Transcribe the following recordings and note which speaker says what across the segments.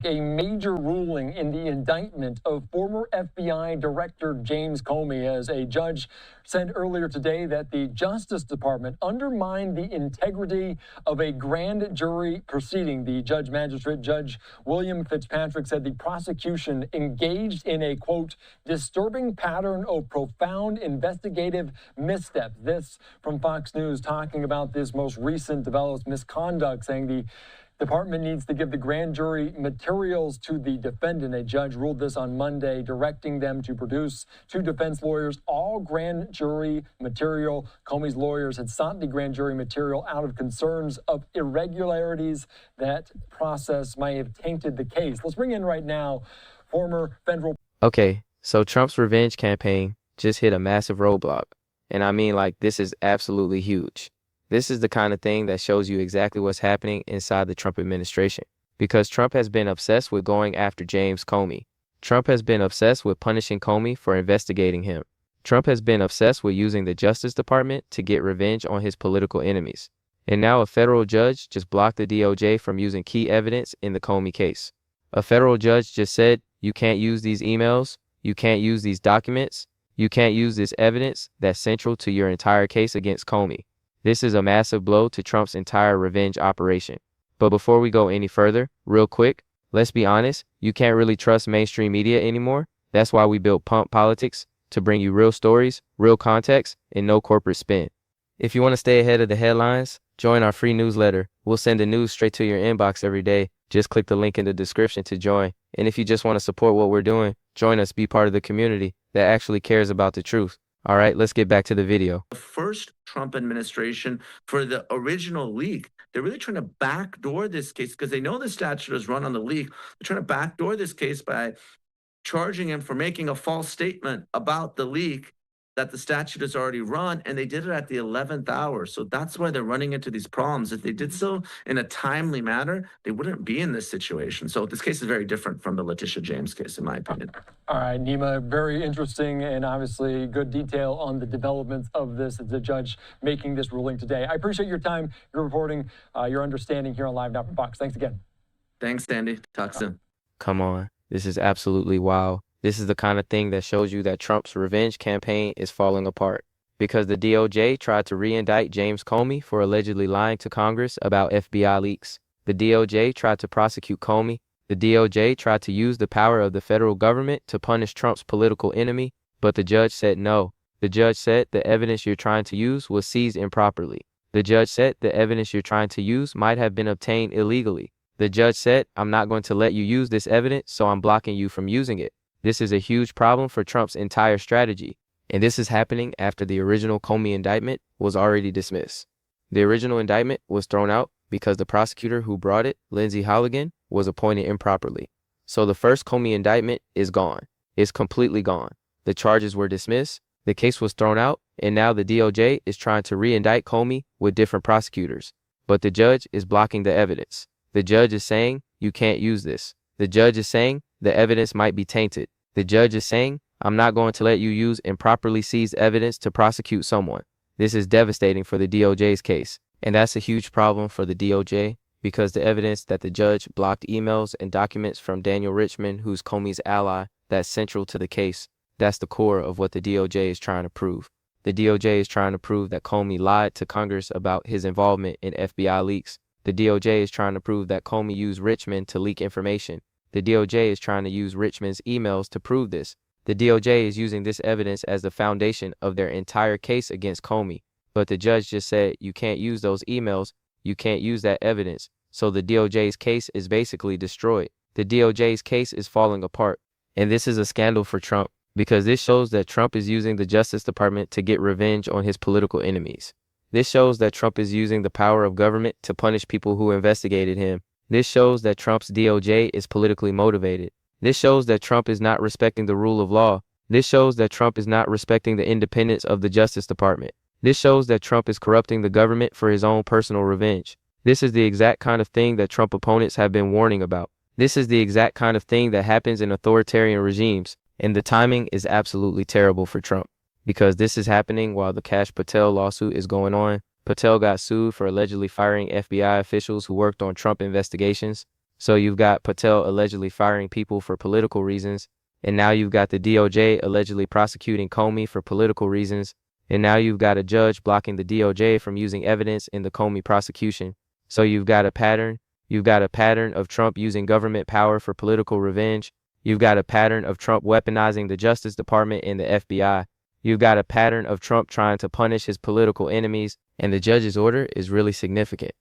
Speaker 1: a major ruling in the indictment of former FBI Director James Comey, as a judge said earlier today that the Justice Department undermined the integrity of a grand jury proceeding. The magistrate Judge William Fitzpatrick said the prosecution engaged in a, quote, disturbing pattern of profound investigative misstep. This from Fox News, talking about this most recent developed misconduct, saying the department needs to give the grand jury materials to the defendant. A judge ruled this on Monday, directing them to produce to defense lawyers all grand jury material. Comey's lawyers had sought the grand jury material out of concerns of irregularities that process might have tainted the case. Let's bring in right now former federal.
Speaker 2: Okay, so Trump's revenge campaign just hit a massive roadblock. And I mean, like, this is absolutely huge. This is the kind of thing that shows you exactly what's happening inside the Trump administration. Because Trump has been obsessed with going after James Comey. Trump has been obsessed with punishing Comey for investigating him. Trump has been obsessed with using the Justice Department to get revenge on his political enemies. And now a federal judge just blocked the DOJ from using key evidence in the Comey case. A federal judge just said, you can't use these emails, you can't use these documents, you can't use this evidence that's central to your entire case against Comey. This is a massive blow to Trump's entire revenge operation. But before we go any further, real quick, let's be honest, you can't really trust mainstream media anymore. That's why we built Pump Politics, to bring you real stories, real context, and no corporate spin. If you want to stay ahead of the headlines, join our free newsletter. We'll send the news straight to your inbox every day. Just click the link in the description to join. And if you just want to support what we're doing, join us, be part of the community that actually cares about the truth. All right, let's get back to the video.
Speaker 3: The first Trump administration, for the original leak, they're really trying to backdoor this case because they know the statute is run on the leak. They're trying to backdoor this case by charging him for making a false statement about the leak that the statute has already run, and they did it at the 11th hour. So that's why they're running into these problems. If they did so in a timely manner, they wouldn't be in this situation. So this case is very different from the Letitia James case, in my opinion.
Speaker 1: All right, Nima, very interesting and obviously good detail on the developments of this, the judge making this ruling today. I appreciate your time, your reporting, your understanding here on Live Now from Fox. Thanks again.
Speaker 3: Thanks, Sandy. Talk soon.
Speaker 2: Come on, this is absolutely wild. This is the kind of thing that shows you that Trump's revenge campaign is falling apart. Because the DOJ tried to re-indict James Comey for allegedly lying to Congress about FBI leaks. The DOJ tried to prosecute Comey. The DOJ tried to use the power of the federal government to punish Trump's political enemy, but the judge said no. The judge said the evidence you're trying to use was seized improperly. The judge said the evidence you're trying to use might have been obtained illegally. The judge said, I'm not going to let you use this evidence, so I'm blocking you from using it. This is a huge problem for Trump's entire strategy. And this is happening after the original Comey indictment was already dismissed. The original indictment was thrown out because the prosecutor who brought it, Lindsay Halligan, was appointed improperly. So the first Comey indictment is gone. It's completely gone. The charges were dismissed, the case was thrown out, and now the DOJ is trying to re-indict Comey with different prosecutors. But the judge is blocking the evidence. The judge is saying, you can't use this. The judge is saying, the evidence might be tainted. The judge is saying, I'm not going to let you use improperly seized evidence to prosecute someone. This is devastating for the DOJ's case. And that's a huge problem for the DOJ because the evidence that the judge blocked emails and documents from Daniel Richmond, who's Comey's ally, that's central to the case. That's the core of what the DOJ is trying to prove. The DOJ is trying to prove that Comey lied to Congress about his involvement in FBI leaks. The DOJ is trying to prove that Comey used Richmond to leak information. The DOJ is trying to use Richmond's emails to prove this. The DOJ is using this evidence as the foundation of their entire case against Comey. But the judge just said, you can't use those emails, you can't use that evidence. So the DOJ's case is basically destroyed. The DOJ's case is falling apart. And this is a scandal for Trump because this shows that Trump is using the Justice Department to get revenge on his political enemies. This shows that Trump is using the power of government to punish people who investigated him. This shows that Trump's DOJ is politically motivated. This shows that Trump is not respecting the rule of law. This shows that Trump is not respecting the independence of the Justice Department. This shows that Trump is corrupting the government for his own personal revenge. This is the exact kind of thing that Trump opponents have been warning about. This is the exact kind of thing that happens in authoritarian regimes. And the timing is absolutely terrible for Trump because this is happening while the Kash Patel lawsuit is going on. Patel got sued for allegedly firing FBI officials who worked on Trump investigations. So you've got Patel allegedly firing people for political reasons. And now you've got the DOJ allegedly prosecuting Comey for political reasons. And now you've got a judge blocking the DOJ from using evidence in the Comey prosecution. So you've got a pattern. You've got a pattern of Trump using government power for political revenge. You've got a pattern of Trump weaponizing the Justice Department and the FBI. You've got a pattern of Trump trying to punish his political enemies. And the judge's order is really significant.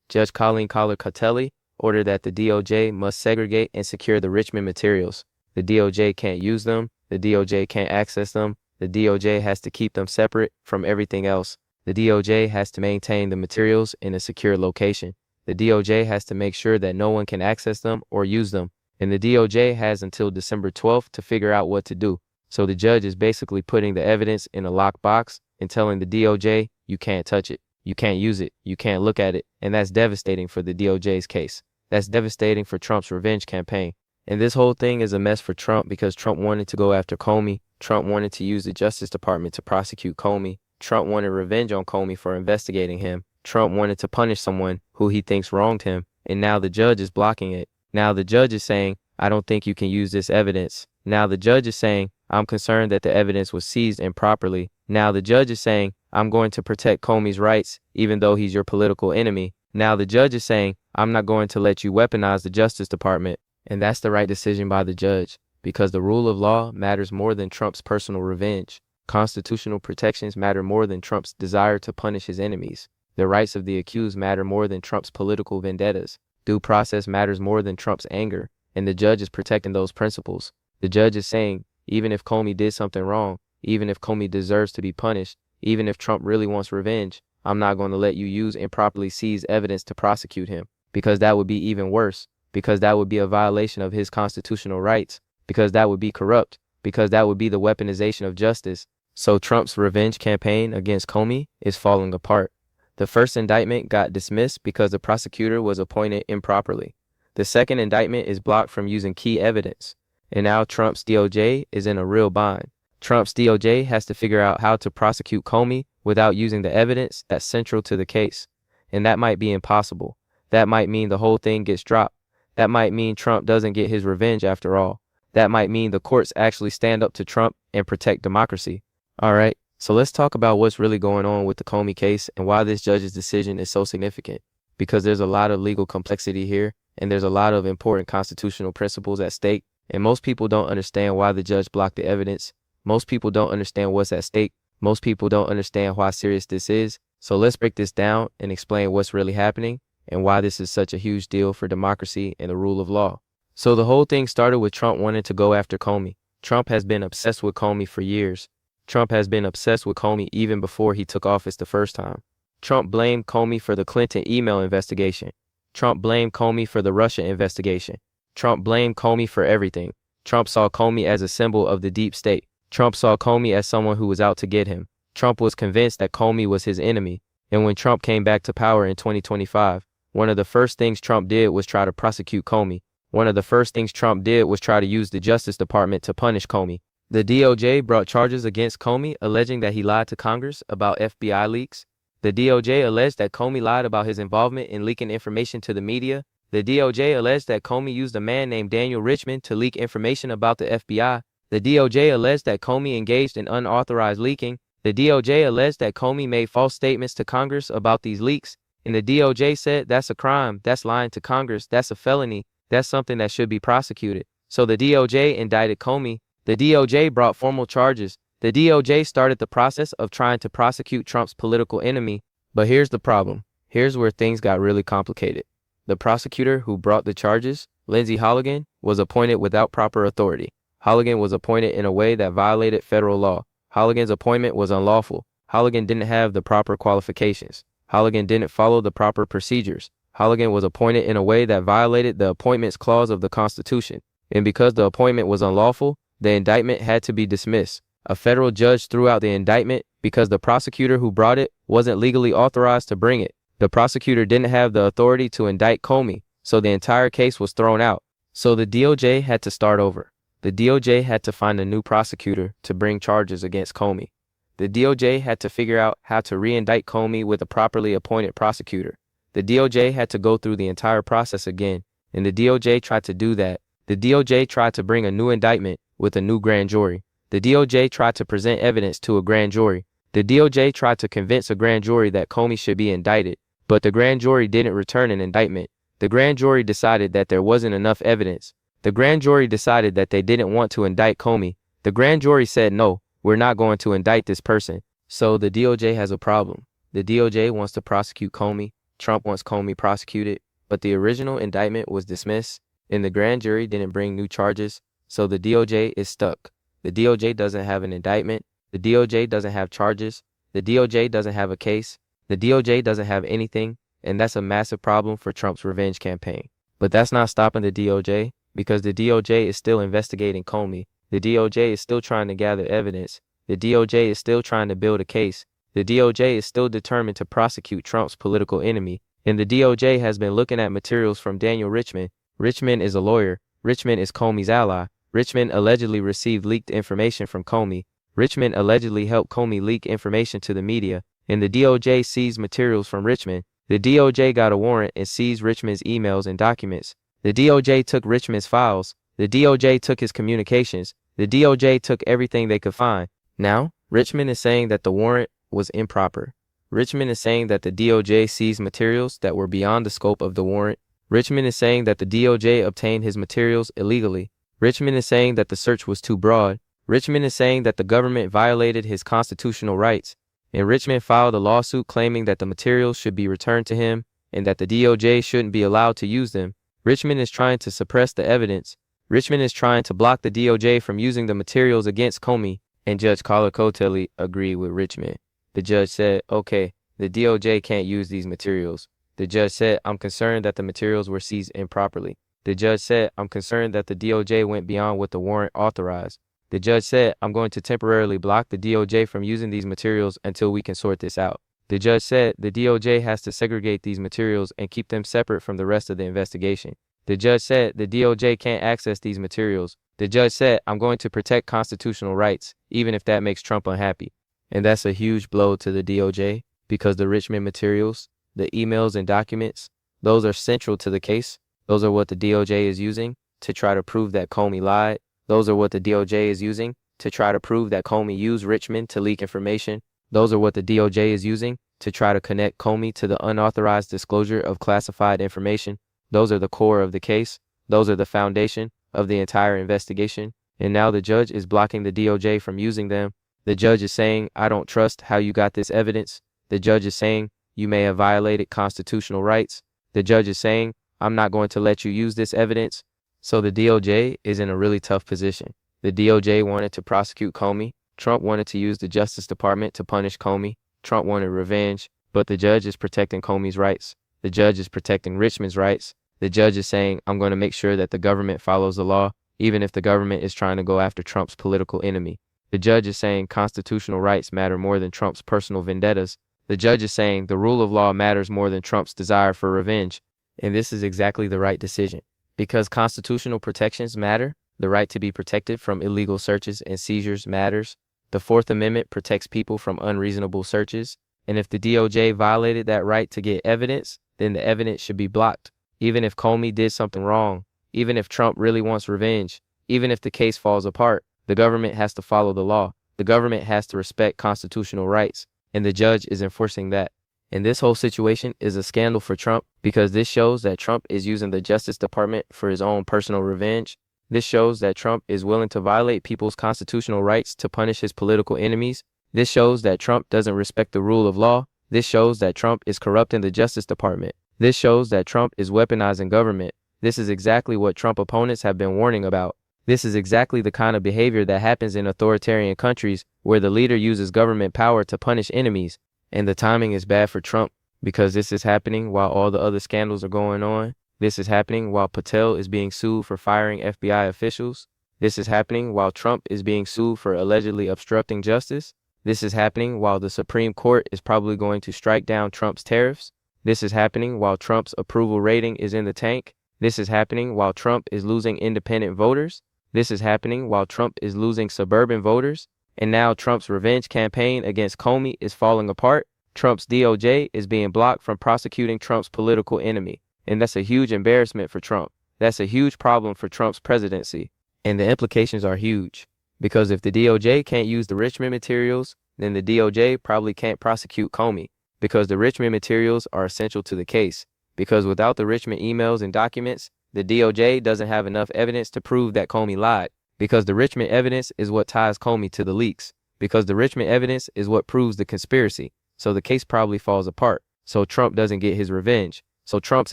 Speaker 2: Judge Colleen Collar-Catelli ordered that the DOJ must segregate and secure the Richmond materials. The DOJ can't use them. The DOJ can't access them. The DOJ has to keep them separate from everything else. The DOJ has to maintain the materials in a secure location. The DOJ has to make sure that no one can access them or use them. And the DOJ has until December 12th to figure out what to do. So the judge is basically putting the evidence in a locked box and telling the DOJ, you can't touch it. You can't use it. You can't look at it. And that's devastating for the DOJ's case. That's devastating for Trump's revenge campaign. And this whole thing is a mess for Trump because Trump wanted to go after Comey. Trump wanted to use the Justice Department to prosecute Comey. Trump wanted revenge on Comey for investigating him. Trump wanted to punish someone who he thinks wronged him. And now the judge is blocking it. Now the judge is saying, I don't think you can use this evidence. Now the judge is saying, I'm concerned that the evidence was seized improperly. Now the judge is saying, I'm going to protect Comey's rights, even though he's your political enemy. Now the judge is saying, I'm not going to let you weaponize the Justice Department. And that's the right decision by the judge, because the rule of law matters more than Trump's personal revenge. Constitutional protections matter more than Trump's desire to punish his enemies. The rights of the accused matter more than Trump's political vendettas. Due process matters more than Trump's anger, and the judge is protecting those principles. The judge is saying, even if Comey did something wrong, even if Comey deserves to be punished, even if Trump really wants revenge, I'm not going to let you use improperly seized evidence to prosecute him, because that would be even worse, because that would be a violation of his constitutional rights, because that would be corrupt, because that would be the weaponization of justice. So Trump's revenge campaign against Comey is falling apart. The first indictment got dismissed because the prosecutor was appointed improperly. The second indictment is blocked from using key evidence. And now Trump's DOJ is in a real bind. Trump's DOJ has to figure out how to prosecute Comey without using the evidence that's central to the case. And that might be impossible. That might mean the whole thing gets dropped. That might mean Trump doesn't get his revenge after all. That might mean the courts actually stand up to Trump and protect democracy. All right, so let's talk about what's really going on with the Comey case and why this judge's decision is so significant. Because there's a lot of legal complexity here, and there's a lot of important constitutional principles at stake. And most people don't understand why the judge blocked the evidence. Most people don't understand what's at stake. Most people don't understand how serious this is. So let's break this down and explain what's really happening and why this is such a huge deal for democracy and the rule of law. So the whole thing started with Trump wanting to go after Comey. Trump has been obsessed with Comey for years. Trump has been obsessed with Comey even before he took office the first time. Trump blamed Comey for the Clinton email investigation. Trump blamed Comey for the Russia investigation. Trump blamed Comey for everything. Trump saw Comey as a symbol of the deep state. Trump saw Comey as someone who was out to get him. Trump was convinced that Comey was his enemy. And when Trump came back to power in 2025, one of the first things Trump did was try to prosecute Comey. One of the first things Trump did was try to use the Justice Department to punish Comey. The DOJ brought charges against Comey, alleging that he lied to Congress about FBI leaks. The DOJ alleged that Comey lied about his involvement in leaking information to the media. The DOJ alleged that Comey used a man named Daniel Richmond to leak information about the FBI. The DOJ alleged that Comey engaged in unauthorized leaking. The DOJ alleged that Comey made false statements to Congress about these leaks. And the DOJ said that's a crime, that's lying to Congress, that's a felony, that's something that should be prosecuted. So the DOJ indicted Comey. The DOJ brought formal charges. The DOJ started the process of trying to prosecute Trump's political enemy. But here's the problem. Here's where things got really complicated. The prosecutor who brought the charges, Lindsey Holligan, was appointed without proper authority. Holligan was appointed in a way that violated federal law. Holligan's appointment was unlawful. Holligan didn't have the proper qualifications. Holligan didn't follow the proper procedures. Holligan was appointed in a way that violated the Appointments Clause of the Constitution. And because the appointment was unlawful, the indictment had to be dismissed. A federal judge threw out the indictment because the prosecutor who brought it wasn't legally authorized to bring it. The prosecutor didn't have the authority to indict Comey, so the entire case was thrown out. So the DOJ had to start over. The DOJ had to find a new prosecutor to bring charges against Comey. The DOJ had to figure out how to re-indict Comey with a properly appointed prosecutor. The DOJ had to go through the entire process again, And the DOJ tried to do that. The DOJ tried to bring a new indictment with a new grand jury. The DOJ tried to present evidence to a grand jury. The DOJ tried to convince a grand jury that Comey should be indicted, but the grand jury didn't return an indictment. The grand jury decided that there wasn't enough evidence. The grand jury decided that they didn't want to indict Comey. The grand jury said, no, we're not going to indict this person. So the DOJ has a problem. The DOJ wants to prosecute Comey. Trump wants Comey prosecuted, but the original indictment was dismissed, and the grand jury didn't bring new charges, so the DOJ is stuck. The DOJ doesn't have an indictment. The DOJ doesn't have charges. The DOJ doesn't have a case. The DOJ doesn't have anything, and that's a massive problem for Trump's revenge campaign. But that's not stopping the DOJ, because the DOJ is still investigating Comey. The DOJ is still trying to gather evidence. The DOJ is still trying to build a case. The DOJ is still determined to prosecute Trump's political enemy, and the DOJ has been looking at materials from Daniel Richman. Richman is a lawyer. Richman is Comey's ally. Richman allegedly received leaked information from Comey. Richman allegedly helped Comey leak information to the media, and the DOJ seized materials from Richman. The DOJ got a warrant and seized Richman's emails and documents. The DOJ took Richman's files. The DOJ took his communications. The DOJ took everything they could find. Now, Richman is saying that the warrant was improper. Richman is saying that the DOJ seized materials that were beyond the scope of the warrant. Richman is saying that the DOJ obtained his materials illegally. Richman is saying that the search was too broad. Richman is saying that the government violated his constitutional rights. And Richman filed a lawsuit claiming that the materials should be returned to him and that the DOJ shouldn't be allowed to use them. Richman is trying to suppress the evidence. Richman is trying to block the DOJ from using the materials against Comey. And Judge Kollar-Kotelly agreed with Richman. The judge said, okay, the DOJ can't use these materials. The judge said, I'm concerned that the materials were seized improperly. The judge said, I'm concerned that the DOJ went beyond what the warrant authorized. The judge said, I'm going to temporarily block the DOJ from using these materials until we can sort this out. The judge said the DOJ has to segregate these materials and keep them separate from the rest of the investigation. The judge said the DOJ can't access these materials. The judge said, I'm going to protect constitutional rights, even if that makes Trump unhappy. And that's a huge blow to the DOJ because the Richman materials, the emails and documents, those are central to the case. Those are what the DOJ is using to try to prove that Comey lied. Those are what the DOJ is using to try to prove that Comey used Richman to leak information. Those are what the DOJ is using to try to connect Comey to the unauthorized disclosure of classified information. Those are the core of the case. Those are the foundation of the entire investigation. And now the judge is blocking the DOJ from using them. The judge is saying, I don't trust how you got this evidence. The judge is saying, you may have violated constitutional rights. The judge is saying, I'm not going to let you use this evidence. So the DOJ is in a really tough position. The DOJ wanted to prosecute Comey. Trump wanted to use the Justice Department to punish Comey. Trump wanted revenge, but the judge is protecting Comey's rights. The judge is protecting Richman's rights. The judge is saying, I'm going to make sure that the government follows the law, even if the government is trying to go after Trump's political enemy. The judge is saying constitutional rights matter more than Trump's personal vendettas. The judge is saying the rule of law matters more than Trump's desire for revenge. And this is exactly the right decision. Because constitutional protections matter, the right to be protected from illegal searches and seizures matters. The Fourth Amendment protects people from unreasonable searches. And if the DOJ violated that right to get evidence, then the evidence should be blocked. Even if Comey did something wrong, even if Trump really wants revenge, even if the case falls apart, the government has to follow the law. The government has to respect constitutional rights. And the judge is enforcing that. And this whole situation is a scandal for Trump because this shows that Trump is using the Justice Department for his own personal revenge. This shows that Trump is willing to violate people's constitutional rights to punish his political enemies. This shows that Trump doesn't respect the rule of law. This shows that Trump is corrupting the Justice Department. This shows that Trump is weaponizing government. This is exactly what Trump opponents have been warning about. This is exactly the kind of behavior that happens in authoritarian countries where the leader uses government power to punish enemies. And the timing is bad for Trump because this is happening while all the other scandals are going on. This is happening while Patel is being sued for firing FBI officials. This is happening while Trump is being sued for allegedly obstructing justice. This is happening while the Supreme Court is probably going to strike down Trump's tariffs. This is happening while Trump's approval rating is in the tank. This is happening while Trump is losing independent voters. This is happening while Trump is losing suburban voters. And now Trump's revenge campaign against Comey is falling apart. Trump's DOJ is being blocked from prosecuting Trump's political enemy. And that's a huge embarrassment for Trump. That's a huge problem for Trump's presidency. And the implications are huge. Because if the DOJ can't use the Richmond materials, then the DOJ probably can't prosecute Comey. Because the Richmond materials are essential to the case. Because without the Richmond emails and documents, the DOJ doesn't have enough evidence to prove that Comey lied. Because the Richmond evidence is what ties Comey to the leaks. Because the Richmond evidence is what proves the conspiracy. So the case probably falls apart. So Trump doesn't get his revenge. So Trump's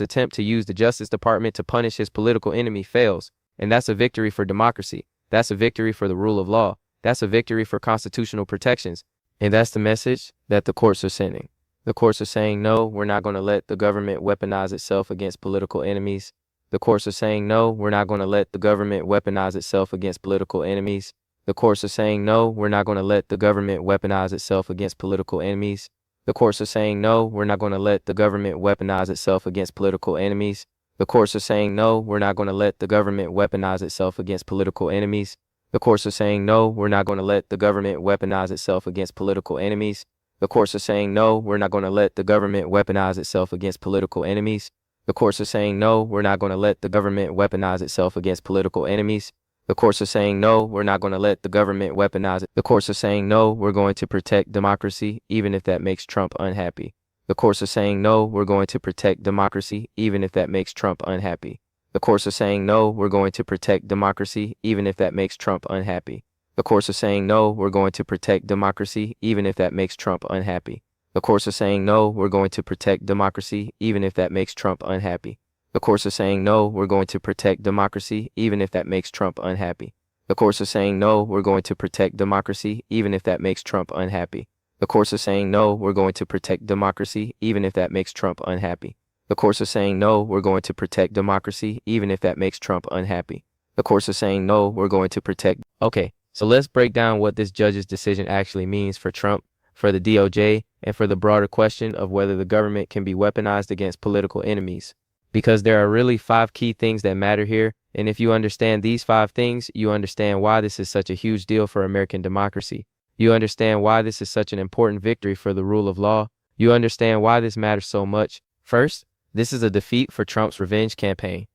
Speaker 2: attempt to use the Justice Department to punish his political enemy fails. And that's a victory for democracy. That's a victory for the rule of law. That's a victory for constitutional protections. And that's the message that the courts are sending. The courts are saying, no, we're not going to let the government weaponize itself against political enemies. The courts are saying, no, we're not going to let the government weaponize itself against political enemies. The courts are saying, no, we're not going to let the government weaponize itself against political enemies. The courts are saying, no, we're not going to let the government weaponize itself against political enemies. The courts are saying, no, we're not going to let the government weaponize itself against political enemies. The courts are saying, no, we're not going to let the government weaponize itself against political enemies. The courts are saying, no, we're not going to let the government weaponize itself against political enemies. The courts are saying, no, we're not going to let the government weaponize itself against political enemies. The courts are saying, no, we're not going to let the government weaponize it. The courts are saying, no, we're going to protect democracy, even if that makes Trump unhappy. The courts are saying, no, we're going to protect democracy, even if that makes Trump unhappy. The courts are saying, no, we're going to protect democracy, even if that makes Trump unhappy. The courts are saying, no, we're going to protect democracy, even if that makes Trump unhappy. The courts are saying, no, we're going to protect democracy, even if that makes Trump unhappy. The courts are saying, no, we're going to protect democracy, even if that makes Trump unhappy. The courts are saying, no, we're going to protect democracy, even if that makes Trump unhappy. The courts are saying, no, we're going to protect democracy, even if that makes Trump unhappy. The courts are saying, no, we're going to protect democracy, even if that makes Trump unhappy. The courts are saying, no, we're going to protect. Okay, so let's break down what this judge's decision actually means for Trump, for the DOJ, and for the broader question of whether the government can be weaponized against political enemies. Because there are really 5 key things that matter here, and if you understand these 5 things, you understand why this is such a huge deal for American democracy. You understand why this is such an important victory for the rule of law. You understand why this matters so much. First, this is a defeat for Trump's revenge campaign.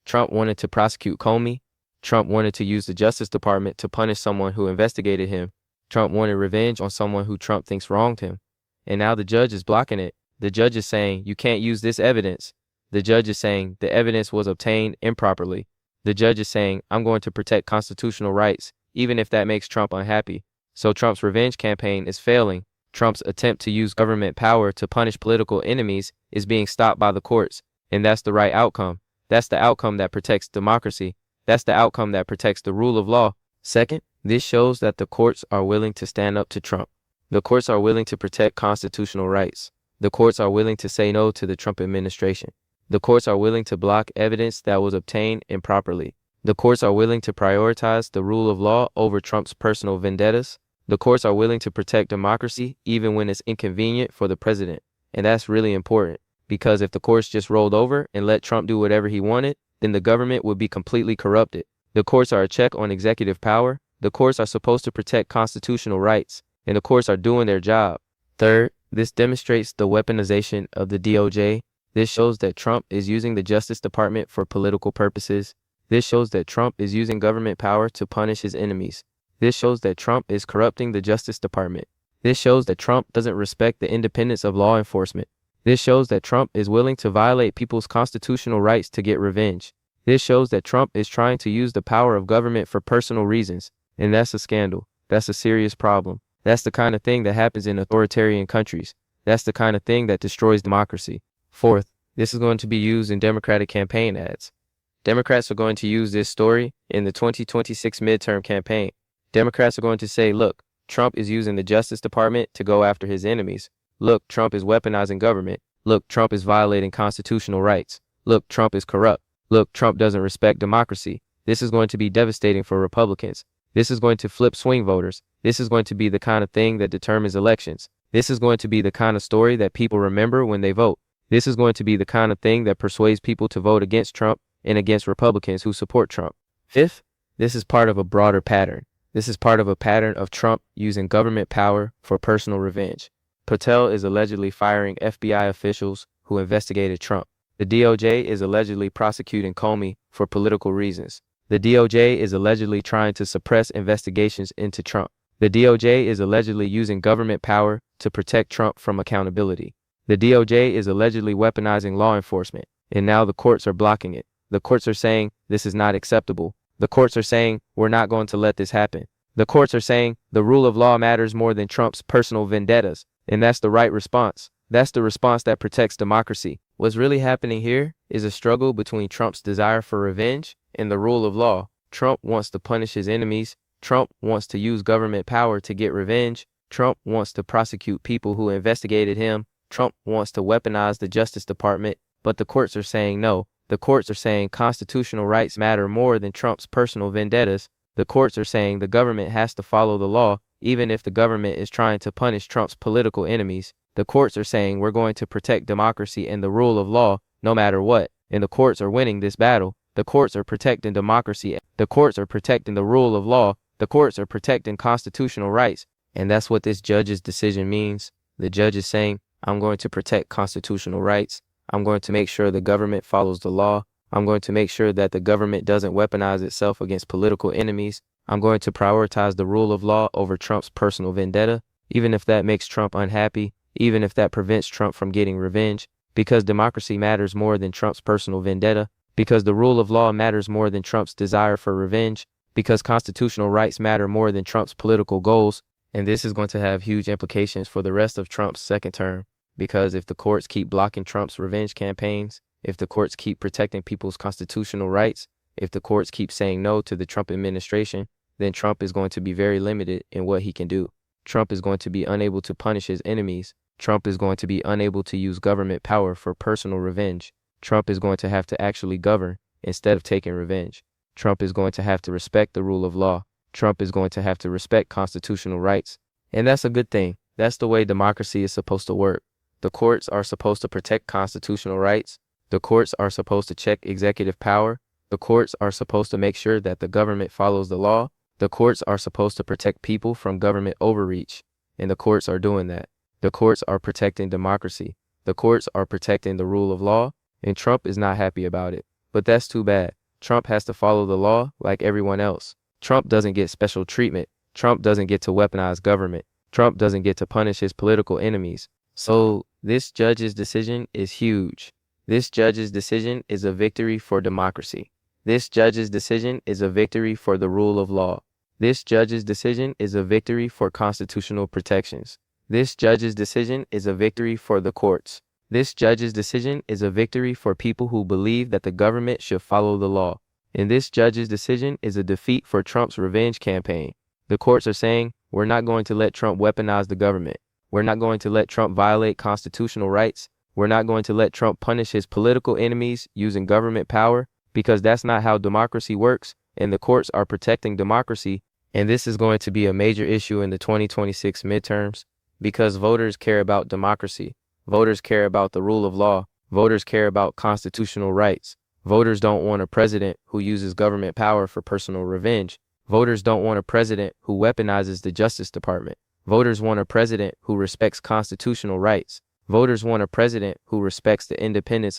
Speaker 2: Trump wanted to prosecute Comey. Trump wanted to use the Justice Department to punish someone who investigated him. Trump wanted revenge on someone who Trump thinks wronged him. And now the judge is blocking it. The judge is saying, you can't use this evidence. The judge is saying the evidence was obtained improperly. The judge is saying, I'm going to protect constitutional rights, even if that makes Trump unhappy. So Trump's revenge campaign is failing. Trump's attempt to use government power to punish political enemies is being stopped by the courts. And that's the right outcome. That's the outcome that protects democracy. That's the outcome that protects the rule of law. Second, this shows that the courts are willing to stand up to Trump. The courts are willing to protect constitutional rights. The courts are willing to say no to the Trump administration. The courts are willing to block evidence that was obtained improperly. The courts are willing to prioritize the rule of law over Trump's personal vendettas. The courts are willing to protect democracy even when it's inconvenient for the president. And that's really important, because if the courts just rolled over and let Trump do whatever he wanted, then the government would be completely corrupted. The courts are a check on executive power. The courts are supposed to protect constitutional rights, and the courts are doing their job. Third, this demonstrates the weaponization of the DOJ. This shows that Trump is using the Justice Department for political purposes. This shows that Trump is using government power to punish his enemies. This shows that Trump is corrupting the Justice Department. This shows that Trump doesn't respect the independence of law enforcement. This shows that Trump is willing to violate people's constitutional rights to get revenge. This shows that Trump is trying to use the power of government for personal reasons. And that's a scandal. That's a serious problem. That's the kind of thing that happens in authoritarian countries. That's the kind of thing that destroys democracy. Fourth, this is going to be used in Democratic campaign ads. Democrats are going to use this story in the 2026 midterm campaign. Democrats are going to say, look, Trump is using the Justice Department to go after his enemies. Look, Trump is weaponizing government. Look, Trump is violating constitutional rights. Look, Trump is corrupt. Look, Trump doesn't respect democracy. This is going to be devastating for Republicans. This is going to flip swing voters. This is going to be the kind of thing that determines elections. This is going to be the kind of story that people remember when they vote. This is going to be the kind of thing that persuades people to vote against Trump and against Republicans who support Trump. Fifth, this is part of a broader pattern. This is part of a pattern of Trump using government power for personal revenge. Patel is allegedly firing FBI officials who investigated Trump. The DOJ is allegedly prosecuting Comey for political reasons. The DOJ is allegedly trying to suppress investigations into Trump. The DOJ is allegedly using government power to protect Trump from accountability. The DOJ is allegedly weaponizing law enforcement, and now the courts are blocking it. The courts are saying this is not acceptable. The courts are saying we're not going to let this happen. The courts are saying the rule of law matters more than Trump's personal vendettas, and that's the right response. That's the response that protects democracy. What's really happening here is a struggle between Trump's desire for revenge and the rule of law. Trump wants to punish his enemies. Trump wants to use government power to get revenge. Trump wants to prosecute people who investigated him. Trump wants to weaponize the Justice Department, but the courts are saying no. The courts are saying constitutional rights matter more than Trump's personal vendettas. The courts are saying the government has to follow the law, even if the government is trying to punish Trump's political enemies. The courts are saying we're going to protect democracy and the rule of law no matter what, and the courts are winning this battle. The courts are protecting democracy. The courts are protecting the rule of law. The courts are protecting constitutional rights. And that's what this judge's decision means. The judge is saying, I'm going to protect constitutional rights. I'm going to make sure the government follows the law. I'm going to make sure that the government doesn't weaponize itself against political enemies. I'm going to prioritize the rule of law over Trump's personal vendetta, even if that makes Trump unhappy, even if that prevents Trump from getting revenge, because democracy matters more than Trump's personal vendetta, because the rule of law matters more than Trump's desire for revenge, because constitutional rights matter more than Trump's political goals. And this is going to have huge implications for the rest of Trump's second term, because if the courts keep blocking Trump's revenge campaigns, if the courts keep protecting people's constitutional rights, if the courts keep saying no to the Trump administration, then Trump is going to be very limited in what he can do. Trump is going to be unable to punish his enemies. Trump is going to be unable to use government power for personal revenge. Trump is going to have to actually govern instead of taking revenge. Trump is going to have to respect the rule of law. Trump is going to have to respect constitutional rights. And that's a good thing. That's the way democracy is supposed to work. The courts are supposed to protect constitutional rights. The courts are supposed to check executive power. The courts are supposed to make sure that the government follows the law. The courts are supposed to protect people from government overreach. And the courts are doing that. The courts are protecting democracy. The courts are protecting the rule of law. And Trump is not happy about it. But that's too bad. Trump has to follow the law like everyone else. Trump doesn't get special treatment. Trump doesn't get to weaponize government. Trump doesn't get to punish his political enemies. So this judge's decision is huge. This judge's decision is a victory for democracy. This judge's decision is a victory for the rule of law. This judge's decision is a victory for constitutional protections. This judge's decision is a victory for the courts. This judge's decision is a victory for people who believe that the government should follow the law. And this judge's decision is a defeat for Trump's revenge campaign. The courts are saying, we're not going to let Trump weaponize the government. We're not going to let Trump violate constitutional rights. We're not going to let Trump punish his political enemies using government power, because that's not how democracy works, and the courts are protecting democracy. And this is going to be a major issue in the 2026 midterms, because voters care about democracy. Voters care about the rule of law. Voters care about constitutional rights. Voters don't want a president who uses government power for personal revenge. Voters don't want a president who weaponizes the Justice Department. Voters want a president who respects constitutional rights. Voters want a president who respects the independence